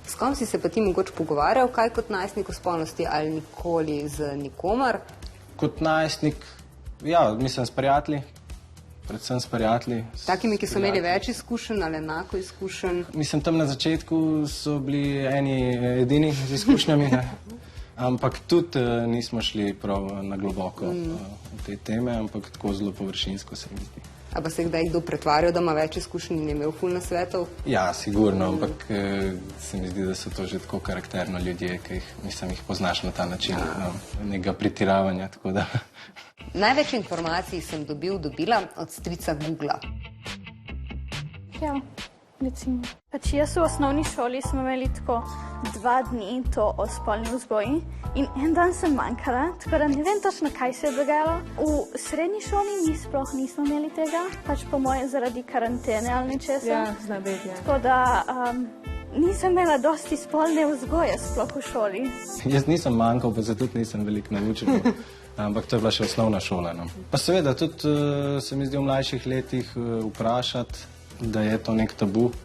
S kom si se pa ti mogoče pogovarjal, kaj kot najstnik o spolnosti ali nikoli z nikomer? Kot najstnik, ja, mislim s prijatelji, predvsem s prijatelji. Takimi, ki so imeli več izkušenj ali enako izkušenj? Mislim, tam na začetku so bili eni edini z izkušnjami, ne? Ampak tudi nismo šli prav na globoko v te teme, ampak tako zelo površinsko se mi zdi. A pa se kdaj kdo pretvarjal, da ima več izkušenj in je imel ful nasvetov? Ja, sigurno, ampak se mi zdi, da so to že tako karakterno ljudje, ki jih poznaš na ta način, nekega pretiravanja, tako da. Največ informacij sem dobila od strica Googla. Ja, recimo. Jaz v osnovni šoli smo imeli tako 2 dni to o spolni vzgoji in en dan sem manjkala, tako da ne vem točno, kaj se je dogajalo. V srednji šoli mi sploh nismo imeli tega, pač po moje zaradi karantene ali nečesa. Ja, zna biti, ja. Tako da nisem imela dosti spolne vzgoje sploh v šoli. Jaz nisem manjkal, pa se tudi nisem veliko naučil, ampak to je bila še osnovna šola. No. Pa seveda tudi se mi zdi v mlajših letih vprašati, da je to nek tabu,